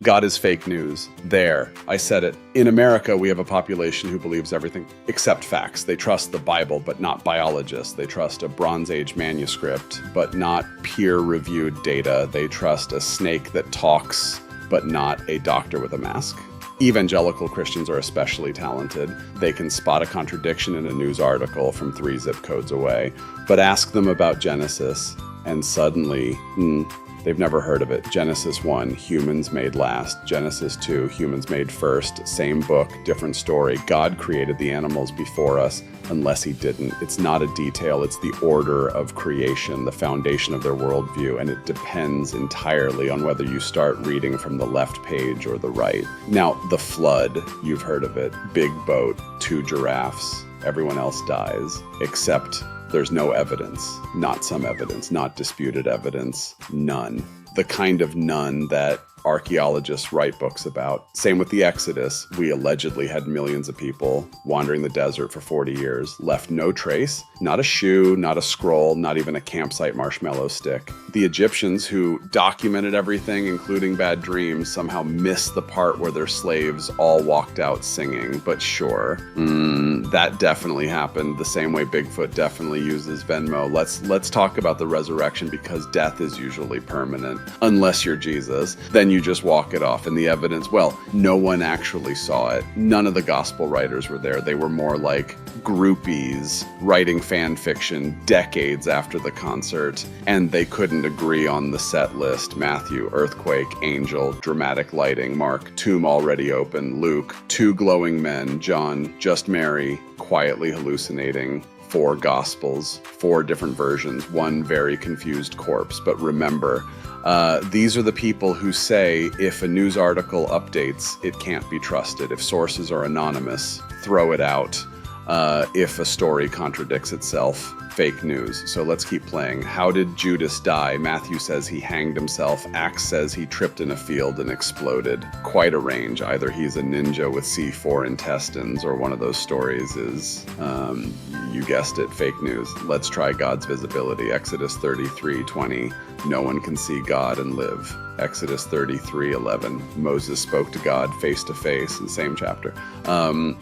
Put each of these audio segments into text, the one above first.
God is fake news. There, I said it. In America, we have a population who believes everything except facts. They trust the Bible, but not biologists. They trust a Bronze Age manuscript, but not peer-reviewed data. They trust a snake that talks, but not a doctor with a mask. Evangelical Christians are especially talented. They can spot a contradiction in a news article from 3 zip codes away, but ask them about Genesis, and suddenly, they've never heard of it. Genesis 1, humans made last. Genesis 2, humans made first. Same book, different story. God created the animals before us, unless he didn't. It's not a detail, it's the order of creation, the foundation of their worldview, and it depends entirely on whether you start reading from the left page or the right. Now, the flood, you've heard of it. Big boat, 2 giraffes. Everyone else dies, except there's no evidence, not some evidence, not disputed evidence, none. The kind of none that archaeologists write books about. Same with the Exodus. We allegedly had millions of people wandering the desert for 40 years, left no trace, not a shoe, not a scroll, not even a campsite marshmallow stick. The Egyptians, who documented everything, including bad dreams, somehow missed the part where their slaves all walked out singing, but sure, that definitely happened the same way Bigfoot definitely uses Venmo. Let's talk about the resurrection, because death is usually permanent, unless you're Jesus. Then you just walk it off. And the evidence, well, no one actually saw it. None of the gospel writers were there. They were more like groupies writing fan fiction decades after the concert, and they couldn't agree on the set list. Matthew, earthquake, angel, dramatic lighting. Mark, tomb already open. Luke, 2 glowing men. John, just Mary, quietly hallucinating. 4 gospels, 4 different versions, 1 very confused corpse. But remember, these are the people who say if a news article updates, it can't be trusted. If sources are anonymous, throw it out. If a story contradicts itself, fake news. So let's keep playing. How did Judas die? Matthew says he hanged himself. Acts says he tripped in a field and exploded. Quite a range. Either he's a ninja with C4 intestines, or one of those stories is, you guessed it, fake news. Let's try God's visibility. Exodus 33:20. No one can see God and live. Exodus 33:11. Moses spoke to God face to face in the same chapter.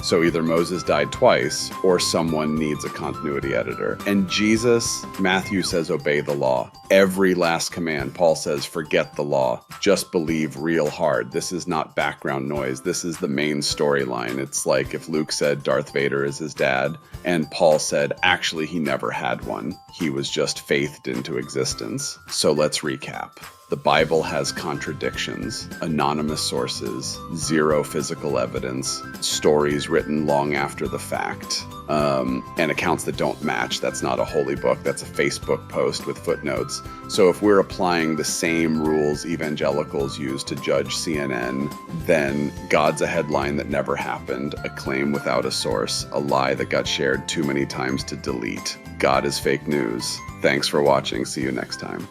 So either Moses died twice, or someone needs a continuity editor. And Jesus, Matthew says, obey the law. Every last command. Paul says, forget the law. Just believe real hard. This is not background noise. This is the main storyline. It's like if Luke said Darth Vader is his dad, and Paul said, actually, he never had one. He was just faithed into existence. So let's recap. The Bible has contradictions, anonymous sources, 0 physical evidence, stories written long after the fact, and accounts that don't match. That's not a holy book. That's a Facebook post with footnotes. So if we're applying the same rules evangelicals use to judge CNN, then God's a headline that never happened, a claim without a source, a lie that got shared too many times to delete. God is fake news. Thanks for watching. See you next time.